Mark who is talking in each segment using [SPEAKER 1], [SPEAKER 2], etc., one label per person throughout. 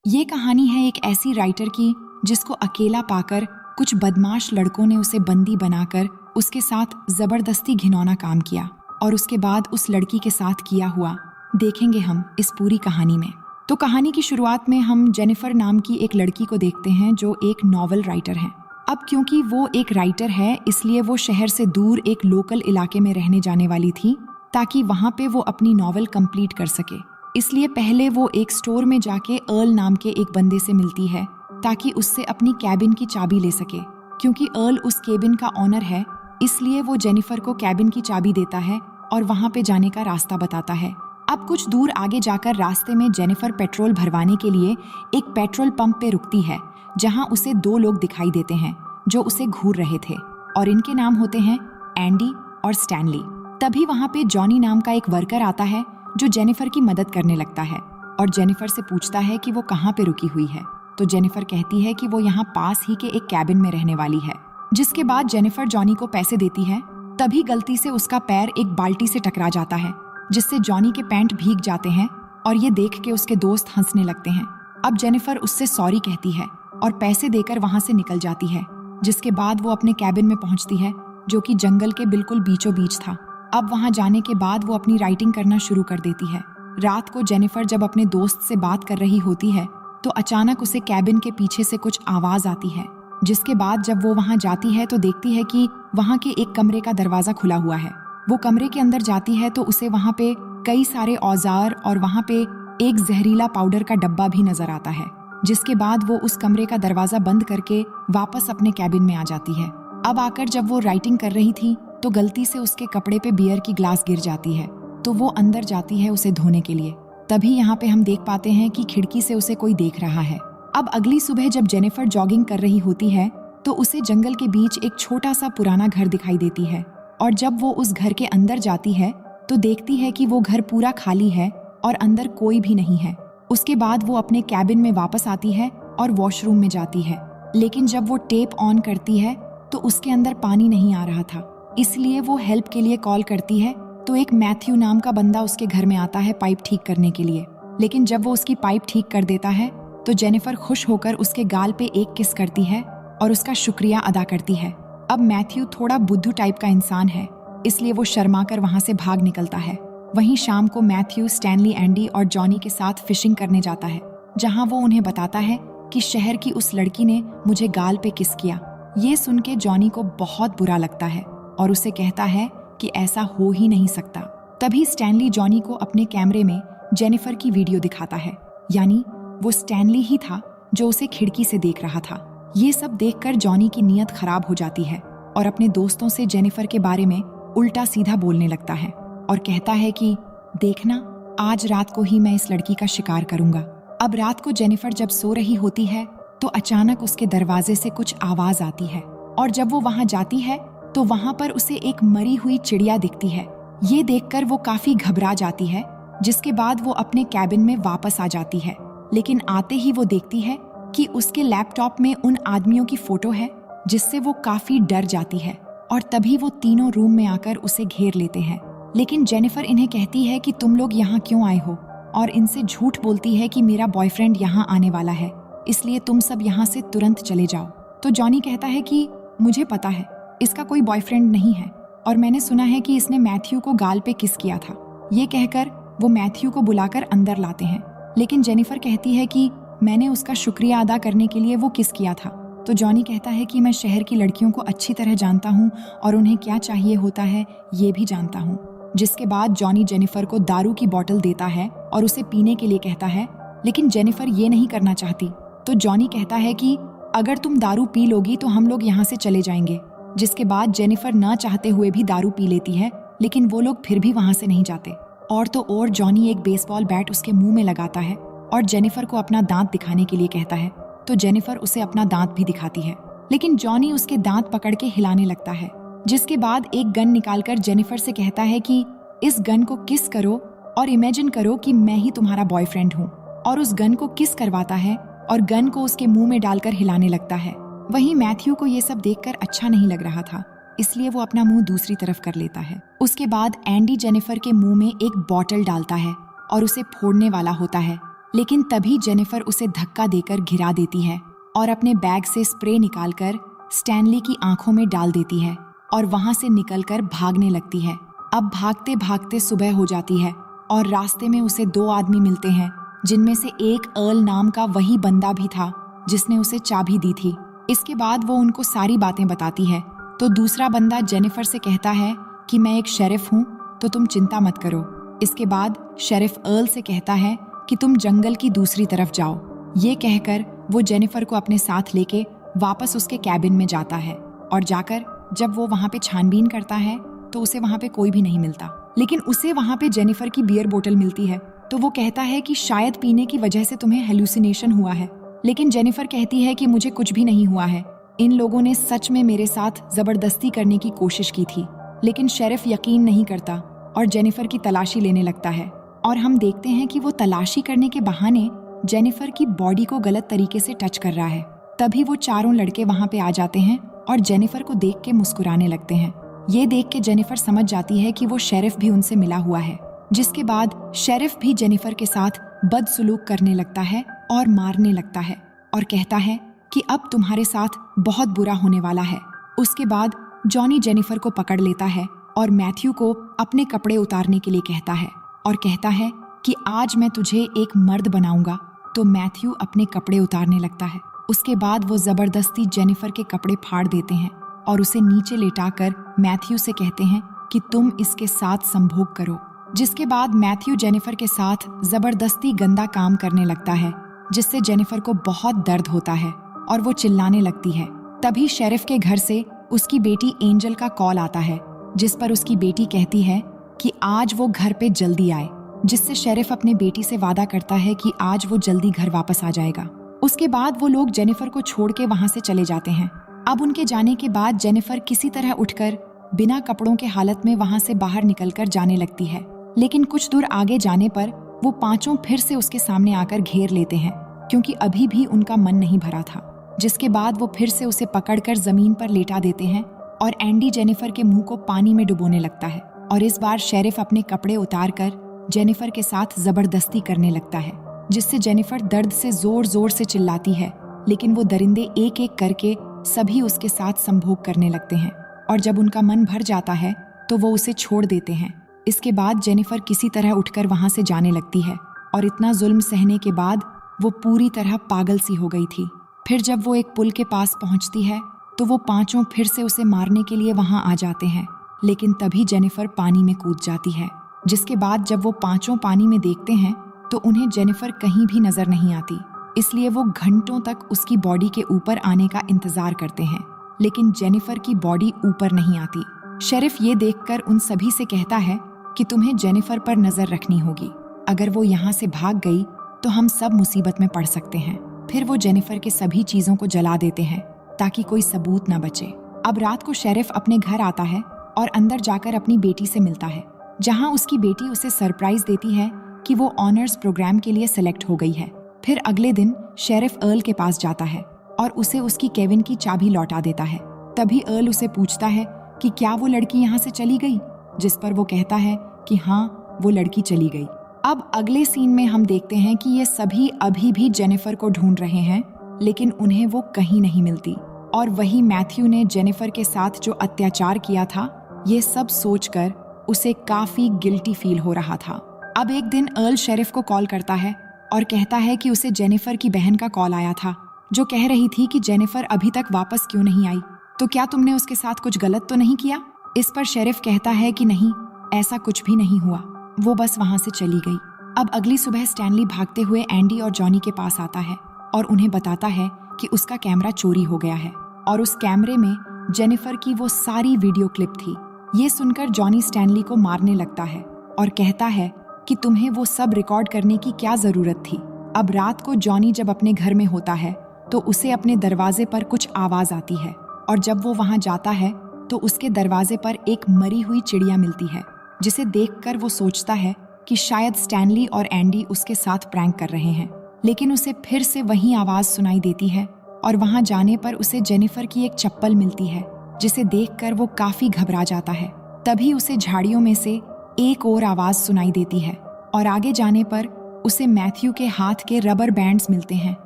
[SPEAKER 1] ये कहानी है एक ऐसी राइटर की जिसको अकेला पाकर कुछ बदमाश लड़कों ने उसे बंदी बनाकर उसके साथ जबरदस्ती घिनौना काम किया और उसके बाद उस लड़की के साथ किया हुआ देखेंगे हम इस पूरी कहानी में। तो कहानी की शुरुआत में हम जेनिफर नाम की एक लड़की को देखते हैं जो एक नॉवल राइटर है। अब क्योंकि वो एक राइटर है इसलिए वो शहर से दूर एक लोकल इलाके में रहने जाने वाली थी ताकि वहां पे वो अपनी नॉवल कंप्लीट कर सके। इसलिए पहले वो एक स्टोर में जाके अर्ल नाम के एक बंदे से मिलती है ताकि उससे अपनी कैबिन की चाबी ले सके। क्योंकि अर्ल उस कैबिन का ऑनर है इसलिए वो जेनिफर को कैबिन की चाबी देता है और वहां पे जाने का रास्ता बताता है। अब कुछ दूर आगे जाकर रास्ते में जेनिफर पेट्रोल भरवाने के लिए एक पेट्रोल पंप पे रुकती है जहां उसे दो लोग दिखाई देते हैं जो उसे घूर रहे थे और इनके नाम होते हैं एंडी और स्टैनली। तभी वहां पे जॉनी नाम का एक वर्कर आता है जो जेनिफर की मदद करने लगता है और जेनिफर से पूछता है कि वो कहाँ पे रुकी हुई है। तो जेनिफर कहती है कि वो यहाँ पास ही के एक कैबिन में रहने वाली है। जिसके बाद जेनिफर जॉनी को पैसे देती है। तभी गलती से उसका पैर एक बाल्टी से टकरा जाता है जिससे जॉनी के पैंट भीग जाते हैं और ये देख के उसके दोस्त हंसने लगते हैं। अब जेनिफर उससे सॉरी कहती है और पैसे देकर वहां से निकल जाती है। जिसके बाद वो अपने कैबिन में पहुंचती है जो कि जंगल के बिल्कुल बीचों बीच था। अब वहां जाने के बाद वो अपनी राइटिंग करना शुरू कर देती है। रात को जेनिफर जब अपने दोस्त से बात कर रही होती है तो अचानक उसे कैबिन के पीछे से कुछ आवाज आती है। जिसके बाद जब वो वहां जाती है तो देखती है कि वहां के एक कमरे का दरवाजा खुला हुआ है। वो कमरे के अंदर जाती है तो उसे वहां पे कई सारे औजार और वहां पे एक जहरीला पाउडर का डब्बा भी नजर आता है। जिसके बाद वो उस कमरे का दरवाजा बंद करके वापस अपने कैबिन में आ जाती है। अब आकर जब वो राइटिंग कर रही थी तो गलती से उसके कपड़े पे बियर की ग्लास गिर जाती है तो वो अंदर जाती है उसे धोने के लिए। तभी यहाँ पे हम देख पाते हैं कि खिड़की से उसे कोई देख रहा है। अब अगली सुबह जब जेनिफर जॉगिंग कर रही होती है तो उसे जंगल के बीच एक छोटा सा पुराना घर दिखाई देती है और जब वो उस घर के अंदर जाती है तो देखती है कि वो घर पूरा खाली है और अंदर कोई भी नहीं है। उसके बाद वो अपने कैबिन में वापस आती है और वॉशरूम में जाती है। लेकिन जब वो टेप ऑन करती है तो उसके अंदर पानी नहीं आ रहा था। इसलिए वो हेल्प के लिए कॉल करती है तो एक मैथ्यू नाम का बंदा उसके घर में आता है पाइप ठीक करने के लिए। लेकिन जब वो उसकी पाइप ठीक कर देता है तो जेनिफर खुश होकर उसके गाल पे एक किस करती है और उसका शुक्रिया अदा करती है। अब मैथ्यू थोड़ा बुद्धू टाइप का इंसान है इसलिए वो शर्माकर वहां से भाग निकलता है। वहीं शाम को मैथ्यू स्टैनली, एंडी और जॉनी के साथ फिशिंग करने जाता है जहां वो उन्हें बताता है कि शहर की उस लड़की ने मुझे गाल पे किस किया। ये सुन के जॉनी को बहुत बुरा लगता है और उसे कहता है कि ऐसा हो ही नहीं सकता। तभी स्टैनली जॉनी को अपने कैमरे में जेनिफर की वीडियो दिखाता है। यानी वो स्टैनली ही था जो उसे खिड़की से देख रहा था। ये सब देखकर जॉनी की नीयत खराब हो जाती है और अपने दोस्तों से जेनिफर के बारे में उल्टा सीधा बोलने लगता है और कहता है कि देखना, आज रात को ही मैं इस लड़की का शिकार करूंगा। अब रात को जेनिफर जब सो रही होती है तो अचानक उसके दरवाजे से कुछ आवाज आती है और जब वो वहां जाती है तो वहां पर उसे एक मरी हुई चिड़िया दिखती है। ये देखकर वो काफी घबरा जाती है। जिसके बाद वो अपने कैबिन में वापस आ जाती है। लेकिन आते ही वो देखती है कि उसके लैपटॉप में उन आदमियों की फोटो है जिससे वो काफी डर जाती है और तभी वो तीनों रूम में आकर उसे घेर लेते हैं। लेकिन जेनिफर इन्हें कहती है कि तुम लोग यहाँ क्यों आए हो और इनसे झूठ बोलती है कि मेरा बॉयफ्रेंड यहाँ आने वाला है इसलिए तुम सब यहाँ से तुरंत चले जाओ। तो जॉनी कहता है कि मुझे पता है इसका कोई बॉयफ्रेंड नहीं है और मैंने सुना है कि इसने मैथ्यू को गाल पे किस किया था। ये कहकर वो मैथ्यू को बुलाकर अंदर लाते हैं। लेकिन जेनिफर कहती है कि मैंने उसका शुक्रिया अदा करने के लिए वो किस किया था। तो जॉनी कहता है कि मैं शहर की लड़कियों को अच्छी तरह जानता हूँ और उन्हें क्या चाहिए होता है ये भी जानता हूँ। जिसके बाद जॉनी जेनिफर को दारू की बोतल देता है और उसे पीने के लिए कहता है। लेकिन जेनिफर ये नहीं करना चाहती। तो जॉनी कहता है कि अगर तुम दारू पी लोगी तो हम लोग यहाँ से चले जाएंगे। जिसके बाद जेनिफर न चाहते हुए भी दारू पी लेती है लेकिन वो लोग फिर भी वहां से नहीं जाते। और तो और जॉनी एक बेसबॉल बैट उसके मुंह में लगाता है और जेनिफर को अपना दांत दिखाने के लिए कहता है। तो जेनिफर उसे अपना दांत भी दिखाती है लेकिन जॉनी उसके दांत पकड़ के हिलाने लगता है। जिसके बाद एक गन निकालकर जेनिफर से कहता है कि इस गन को किस करो और इमेजिन करो कि मैं ही तुम्हारा बॉयफ्रेंड हूँ। और उस गन को किस करवाता है और गन को उसके मुंह में डालकर हिलाने लगता है। वहीं मैथ्यू को ये सब देखकर अच्छा नहीं लग रहा था इसलिए वो अपना मुंह दूसरी तरफ कर लेता है। उसके बाद एंडी जेनिफर के मुंह में एक बॉटल डालता है और उसे फोड़ने वाला होता है। लेकिन तभी जेनिफर उसे धक्का देकर गिरा देती है और अपने बैग से स्प्रे निकालकर स्टैनली की आंखों में डाल देती है और वहां से निकलकर भागने लगती है। अब भागते भागते सुबह हो जाती है और रास्ते में उसे 2 आदमी मिलते हैं, जिनमें से एक अर्ल नाम का वही बंदा भी था जिसने उसे चाबी दी थी। इसके बाद वो उनको सारी बातें बताती है तो दूसरा बंदा जेनिफर से कहता है कि मैं एक शेरिफ हूँ, तो तुम चिंता मत करो। इसके बाद शेरिफ अर्ल से कहता है कि तुम जंगल की दूसरी तरफ जाओ। ये कहकर वो जेनिफर को अपने साथ लेके वापस उसके कैबिन में जाता है और जाकर जब वो वहाँ पे छानबीन करता है तो उसे वहाँ पे कोई भी नहीं मिलता, लेकिन उसे वहाँ पे जेनिफर की बियर बोतल मिलती है। तो वो कहता है कि शायद पीने की वजह से तुम्हें हेलुसिनेशन हुआ है, लेकिन जेनिफर कहती है कि मुझे कुछ भी नहीं हुआ है, इन लोगों ने सच में मेरे साथ जबरदस्ती करने की कोशिश की थी। लेकिन शेरिफ यकीन नहीं करता और जेनिफर की तलाशी लेने लगता है और हम देखते हैं कि वो तलाशी करने के बहाने जेनिफर की बॉडी को गलत तरीके से टच कर रहा है। तभी वो चारों लड़के वहाँ पे आ जाते हैं और जेनिफर को देख के मुस्कुराने लगते हैं। ये देख के जेनिफर समझ जाती है कि वो शेरिफ भी उनसे मिला हुआ है, जिसके बाद शेरिफ भी जेनिफर के साथ बदसलूक करने लगता है और मारने लगता है और कहता है कि अब तुम्हारे साथ बहुत बुरा होने वाला है। उसके बाद जॉनी जेनिफर को पकड़ लेता है और मैथ्यू को अपने कपड़े उतारने के लिए कहता है और कहता है कि आज मैं तुझे एक मर्द बनाऊंगा। तो मैथ्यू अपने कपड़े उतारने लगता है। उसके बाद वो जबरदस्ती जेनिफर के कपड़े फाड़ देते हैं और उसे नीचे लेटाकर मैथ्यू से कहते हैं कि तुम इसके साथ संभोग करो। जिसके बाद मैथ्यू जेनिफर के साथ जबरदस्ती गंदा काम करने लगता है, जिससे जेनिफर को बहुत दर्द होता है और वो चिल्लाने लगती है। तभी शेरिफ के घर से उसकी बेटी एंजल का कॉल आता है, जिस पर उसकी बेटी कहती है कि आज वो घर पे जल्दी आए, जिससे शेरिफ अपने बेटी से वादा करता है कि आज वो जल्दी घर वापस आ जाएगा। उसके बाद वो लोग जेनिफर को छोड़ के वहाँ से चले जाते हैं। अब उनके जाने के बाद जेनिफर किसी तरह उठकर बिना कपड़ों के हालत में वहाँ से बाहर निकलकर जाने लगती है, लेकिन कुछ दूर आगे जाने पर वो पांचों फिर से उसके सामने आकर घेर लेते हैं, क्योंकि अभी भी उनका मन नहीं भरा था। जिसके बाद वो फिर से उसे पकड़कर जमीन पर लेटा देते हैं और एंडी जेनिफर के मुंह को पानी में डुबोने लगता है और इस बार शेरिफ अपने कपड़े उतारकर जेनिफर के साथ जबरदस्ती करने लगता है, जिससे जेनिफर दर्द से जोर जोर से चिल्लाती है। लेकिन वो दरिंदे एक एक करके सभी उसके साथ संभोग करने लगते हैं और जब उनका मन भर जाता है तो वो उसे छोड़ देते हैं। इसके बाद जेनिफर किसी तरह उठकर वहां से जाने लगती है और इतना जुल्म सहने के बाद वो पूरी तरह पागल सी हो गई थी। फिर जब वो एक पुल के पास पहुंचती है तो वो पांचों फिर से उसे मारने के लिए वहां आ जाते हैं, लेकिन तभी जेनिफर पानी में कूद जाती है। जिसके बाद जब वो पांचों पानी में देखते हैं तो उन्हें जेनिफर कहीं भी नजर नहीं आती, इसलिए वो घंटों तक उसकी बॉडी के ऊपर आने का इंतजार करते हैं, लेकिन जेनिफर की बॉडी ऊपर नहीं आती। शेरिफ ये देखकर उन सभी से कहता है कि तुम्हें जेनिफर पर नजर रखनी होगी, अगर वो यहाँ से भाग गई तो हम सब मुसीबत में पड़ सकते हैं। फिर वो जेनिफर के सभी चीजों को जला देते हैं ताकि कोई सबूत न बचे। अब रात को शेरिफ अपने घर आता है और अंदर जाकर अपनी बेटी से मिलता है, जहाँ उसकी बेटी उसे सरप्राइज देती है कि वो ऑनर्स प्रोग्राम के लिए सिलेक्ट हो गई है। फिर अगले दिन शेरिफ अर्ल के पास जाता है और उसे उसकी केविन की चाबी लौटा देता है। तभी अर्ल उसे पूछता है कि क्या वो लड़की यहाँ से चली गई, जिस पर वो कहता है कि हाँ, वो लड़की चली गई। अब अगले सीन में हम देखते हैं कि ये सभी अभी भी जेनिफर को ढूंढ रहे हैं, लेकिन उन्हें वो कहीं नहीं मिलती और वही मैथ्यू ने जेनिफर के साथ जो अत्याचार किया था, ये सब सोचकर उसे काफी गिल्टी फील हो रहा था। अब एक दिन अर्ल शेरिफ को कॉल करता है और कहता है कि उसे जेनिफर की बहन का कॉल आया था, जो कह रही थी कि जेनिफर अभी तक वापस क्यों नहीं आई, तो क्या तुमने उसके साथ कुछ गलत तो नहीं किया। इस पर शेरिफ कहता है कि नहीं, ऐसा कुछ भी नहीं हुआ, वो बस वहां से चली गई। अब अगली सुबह स्टैनली भागते हुए एंडी और जॉनी के पास आता है और उन्हें बताता है कि उसका कैमरा चोरी हो गया है और उस कैमरे में जेनिफर की वो सारी वीडियो क्लिप थी। ये सुनकर जॉनी स्टैनली को मारने लगता है और कहता है कि तुम्हें वो सब रिकॉर्ड करने की क्या जरूरत थी। अब रात को जॉनी जब अपने घर में होता है तो उसे अपने दरवाजे पर कुछ आवाज आती है और जब वो वहां जाता है तो उसके दरवाजे पर एक मरी हुई चिड़िया मिलती है, जिसे देखकर वो सोचता है कि शायद स्टैनली और एंडी उसके साथ प्रैंक कर रहे हैं। लेकिन उसे फिर से वही आवाज सुनाई देती है और वहां जाने पर उसे जेनिफर की एक चप्पल मिलती है, जिसे देखकर वो काफी घबरा जाता है। तभी उसे झाड़ियों में से एक और आवाज सुनाई देती है और आगे जाने पर उसे मैथ्यू के हाथ के रबर बैंड्स मिलते हैं,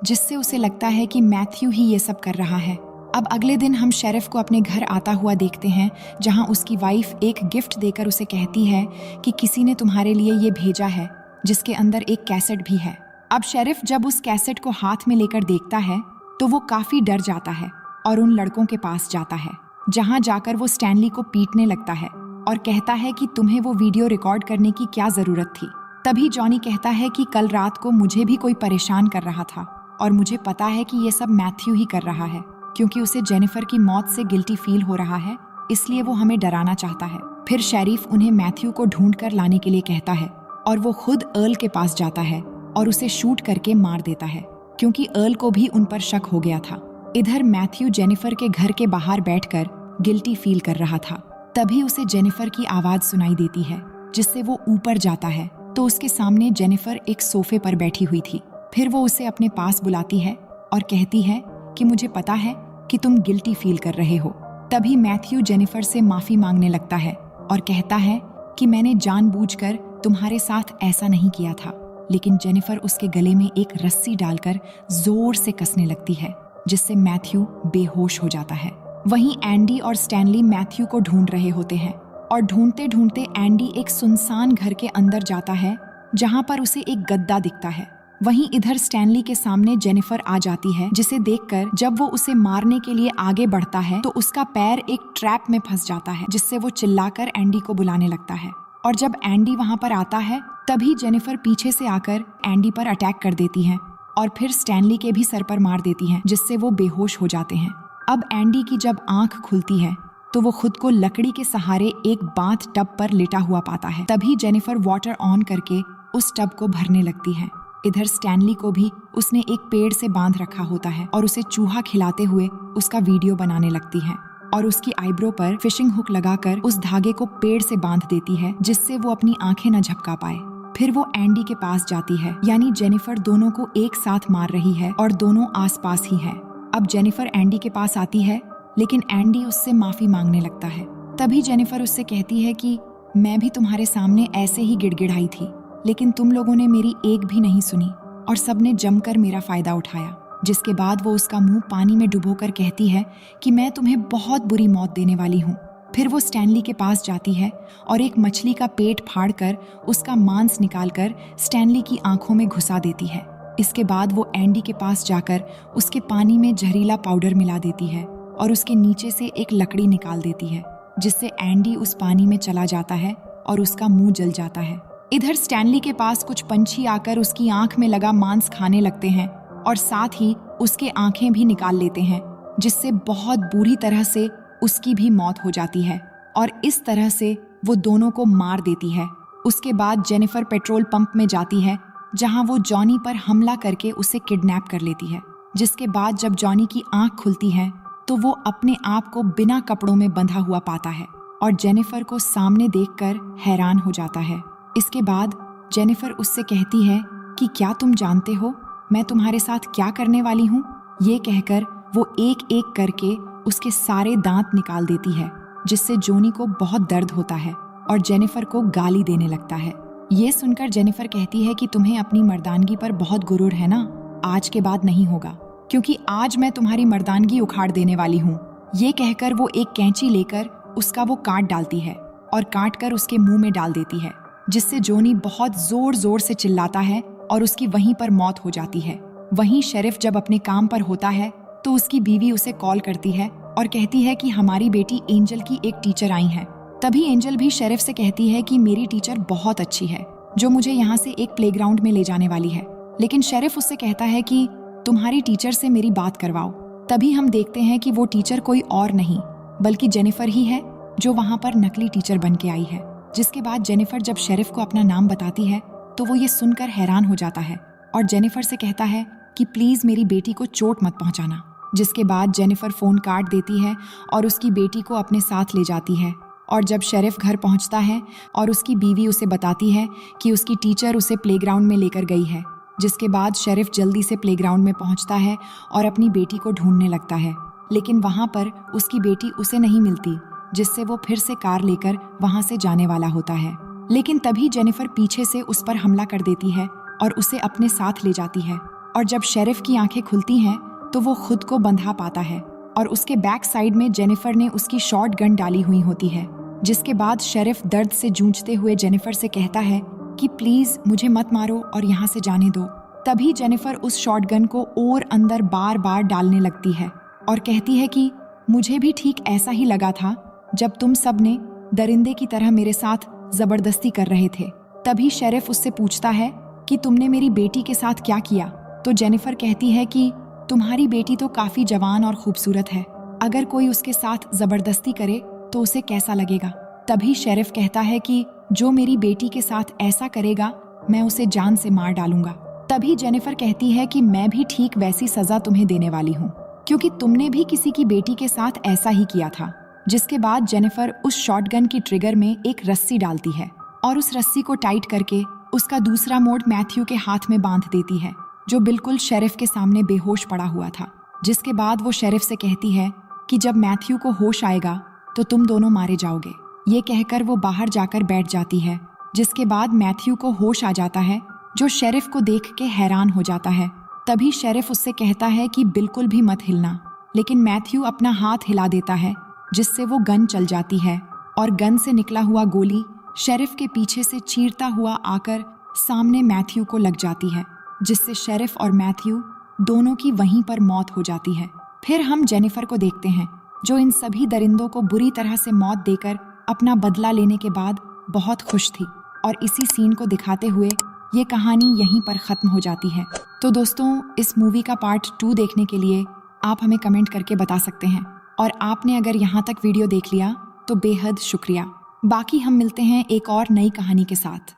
[SPEAKER 1] जिससे उसे लगता है कि मैथ्यू ही ये सब कर रहा है। अब अगले दिन हम शेरिफ को अपने घर आता हुआ देखते हैं, जहां उसकी वाइफ एक गिफ्ट देकर उसे कहती है कि किसी ने तुम्हारे लिए ये भेजा है, जिसके अंदर एक कैसेट भी है। अब शेरिफ जब उस कैसेट को हाथ में लेकर देखता है तो वो काफी डर जाता है और उन लड़कों के पास जाता है, जहां जाकर वो स्टैनली को पीटने लगता है और कहता है कि तुम्हें वो वीडियो रिकॉर्ड करने की क्या जरूरत थी। तभी जॉनी कहता है कि कल रात को मुझे भी कोई परेशान कर रहा था और मुझे पता है कि ये सब मैथ्यू ही कर रहा है, क्योंकि उसे जेनिफर की मौत से गिल्टी फील हो रहा है, इसलिए वो हमें डराना चाहता है। फिर शेरिफ उन्हें मैथ्यू को ढूंढ कर लाने के लिए कहता है और वो खुद अर्ल के पास जाता है और उसे शूट करके मार देता है, क्योंकि अर्ल को भी उन पर शक हो गया था। इधर मैथ्यू जेनिफर के घर के बाहर बैठकर गिल्टी फील कर रहा था। तभी उसे जेनिफर की आवाज सुनाई देती है, जिससे वो ऊपर जाता है तो उसके सामने जेनिफर एक सोफे पर बैठी हुई थी। फिर वो उसे अपने पास बुलाती है और कहती है कि मुझे पता है कि तुम गिल्टी फील कर रहे हो। तभी मैथ्यू जेनिफर से माफी मांगने लगता है और कहता है कि मैंने जानबूझकर तुम्हारे साथ ऐसा नहीं किया था, लेकिन जेनिफर उसके गले में एक रस्सी डालकर जोर से कसने लगती है, जिससे मैथ्यू बेहोश हो जाता है। वहीं एंडी और स्टैनली मैथ्यू को ढूंढ रहे होते हैं और ढूंढते ढूंढते एंडी एक सुनसान घर के अंदर जाता है, जहां पर उसे एक गद्दा दिखता है। वहीं इधर स्टैनली के सामने जेनिफर आ जाती है, जिसे देखकर जब वो उसे मारने के लिए आगे बढ़ता है तो उसका पैर एक ट्रैप में फंस जाता है, जिससे वो चिल्लाकर एंडी को बुलाने लगता है। और जब एंडी वहां पर आता है तभी जेनिफर पीछे से आकर एंडी पर अटैक कर देती है और फिर स्टैनली के भी सर पर मार देती है, जिससे वो बेहोश हो जाते हैं। अब एंडी की जब आंख खुलती है तो वो खुद को लकड़ी के सहारे एक बाथ टब पर लेटा हुआ पाता है। तभी जेनिफर वाटर ऑन करके उस टब को भरने लगती है। इधर स्टैनली को भी उसने एक पेड़ से बांध रखा होता है और उसे चूहा खिलाते हुए उसका वीडियो बनाने लगती है और उसकी आईब्रो पर फिशिंग हुक लगाकर उस धागे को पेड़ से बांध देती है, जिससे वो अपनी आंखें न झपका पाए। फिर वो एंडी के पास जाती है, यानी जेनिफर दोनों को एक साथ मार रही है और दोनों आसपास ही हैं। अब जेनिफर एंडी के पास आती है, लेकिन एंडी उससे माफी मांगने लगता है। तभी जेनिफर उससे कहती है कि मैं भी तुम्हारे सामने ऐसे ही गिड़गिड़ाई थी, लेकिन तुम लोगों ने मेरी एक भी नहीं सुनी और सबने जमकर मेरा फायदा उठाया। जिसके बाद वो उसका मुंह पानी में डुबोकर कहती है कि मैं तुम्हें बहुत बुरी मौत देने वाली हूँ। फिर वो स्टैनली के पास जाती है और एक मछली का पेट फाड़कर उसका मांस निकालकर स्टैनली की आंखों में घुसा देती है। इसके बाद वो एंडी के पास जाकर उसके पानी में जहरीला पाउडर मिला देती है और उसके नीचे से एक लकड़ी निकाल देती है, जिससे एंडी उस पानी में चला जाता है और उसका मुंह जल जाता है। इधर स्टैनली के पास कुछ पंछी आकर उसकी आंख में लगा मांस खाने लगते हैं और साथ ही उसके आंखें भी निकाल लेते हैं, जिससे बहुत बुरी तरह से उसकी भी मौत हो जाती है और इस तरह से वो दोनों को मार देती है। उसके बाद जेनिफर पेट्रोल पंप में जाती है, जहां वो जॉनी पर हमला करके उसे किडनैप कर लेती है। जिसके बाद जब जॉनी की आंख खुलती है तो वो अपने आप को बिना कपड़ों में बंधा हुआ पाता है और जेनिफर को सामने देखकर हैरान हो जाता है। इसके बाद जेनिफर उससे कहती है कि क्या तुम जानते हो मैं तुम्हारे साथ क्या करने वाली हूँ। ये कहकर वो एक एक करके उसके सारे दांत निकाल देती है, जिससे जॉनी को बहुत दर्द होता है और जेनिफर को गाली देने लगता है। ये सुनकर जेनिफर कहती है कि तुम्हें अपनी मर्दानगी पर बहुत गुरूर है ना, आज के बाद नहीं होगा, क्योंकि आज मैं तुम्हारी मर्दानगी उखाड़ देने वाली हूँ। ये कहकर वो एक कैंची लेकर उसका वो काट डालती है और काट कर उसके मुंह में डाल देती है, जिससे जॉनी बहुत जोर जोर से चिल्लाता है और उसकी वहीं पर मौत हो जाती है। वहीं शेरिफ जब अपने काम पर होता है तो उसकी बीवी उसे कॉल करती है और कहती है कि हमारी बेटी एंजल की एक टीचर आई है। तभी एंजल भी शेरिफ से कहती है कि मेरी टीचर बहुत अच्छी है, जो मुझे यहाँ से एक प्लेग्राउंड में ले जाने वाली है। लेकिन शेरिफ उससे कहता है कि तुम्हारी टीचर से मेरी बात करवाओ। तभी हम देखते हैं कि वो टीचर कोई और नहीं बल्कि जेनिफर ही है, जो वहाँ पर नकली टीचर बन के आई है। जिसके बाद जेनिफर जब शेरिफ को अपना नाम बताती है तो वो ये सुनकर हैरान हो जाता है और जेनिफर से कहता है कि प्लीज मेरी बेटी को चोट मत पहुंचाना। जिसके बाद जेनिफर फोन काट देती है और उसकी बेटी को अपने साथ ले जाती है। और जब शेरिफ घर पहुंचता है और उसकी बीवी उसे बताती है कि उसकी टीचर उसे प्लेग्राउंड में लेकर गई है, जिसके बाद शेरिफ जल्दी से प्लेग्राउंड में पहुंचता है और अपनी बेटी को ढूंढने लगता है। लेकिन वहां पर उसकी बेटी उसे नहीं मिलती, जिससे वो फिर से कार लेकर वहां से जाने वाला होता है। लेकिन तभी जेनिफर पीछे से उस पर हमला कर देती है और उसे अपने साथ ले जाती है। और जब शेरिफ की आंखें खुलती हैं तो वो खुद को बंधा पाता है और उसके बैक साइड में जेनिफर ने उसकी शॉर्ट गन डाली हुई होती है। जिसके बाद शेरिफ दर्द से जूझते हुए जेनिफर से कहता है कि प्लीज मुझे मत मारो और यहाँ से जाने दो। तभी जेनिफर उस शॉर्ट गन को और अंदर बार बार डालने लगती है और कहती है कि मुझे भी ठीक ऐसा ही लगा था जब तुम सब ने दरिंदे की तरह मेरे साथ जबरदस्ती कर रहे थे। तभी शेरिफ उससे पूछता है कि तुमने मेरी बेटी के साथ क्या किया। तो जेनिफर कहती है कि तुम्हारी बेटी तो काफी जवान और खूबसूरत है, अगर कोई उसके साथ जबरदस्ती करे तो उसे कैसा लगेगा। तभी शेरिफ कहता है कि जो मेरी बेटी के साथ ऐसा करेगा मैं उसे जान से मार डालूंगा। तभी जेनिफर कहती है कि मैं भी ठीक वैसी सजा तुम्हें देने वाली हूँ, क्योंकि तुमने भी किसी की बेटी के साथ ऐसा ही किया था। जिसके बाद जेनिफर उस शॉटगन की ट्रिगर में एक रस्सी डालती है और उस रस्सी को टाइट करके उसका दूसरा मोड़ मैथ्यू के हाथ में बांध देती है, जो बिल्कुल शेरिफ के सामने बेहोश पड़ा हुआ था। जिसके बाद वो शेरिफ से कहती है कि जब मैथ्यू को होश आएगा तो तुम दोनों मारे जाओगे। ये कहकर वो बाहर जाकर बैठ जाती है। जिसके बाद मैथ्यू को होश आ जाता है, जो शेरिफ को देख के हैरान हो जाता है। तभी शेरिफ उससे कहता है कि बिल्कुल भी मत हिलना, लेकिन मैथ्यू अपना हाथ हिला देता है जिससे वो गन चल जाती है और गन से निकला हुआ गोली शेरिफ के पीछे से चीरता हुआ आकर सामने मैथ्यू को लग जाती है, जिससे शेरिफ और मैथ्यू दोनों की वहीं पर मौत हो जाती है। फिर हम जेनिफर को देखते हैं, जो इन सभी दरिंदों को बुरी तरह से मौत देकर अपना बदला लेने के बाद बहुत खुश थी। और इसी सीन को दिखाते हुए ये कहानी यहीं पर ख़त्म हो जाती है। तो दोस्तों, इस मूवी का पार्ट 2 देखने के लिए आप हमें कमेंट करके बता सकते हैं। और आपने अगर यहाँ तक वीडियो देख लिया तो बेहद शुक्रिया। बाकी हम मिलते हैं एक और नई कहानी के साथ।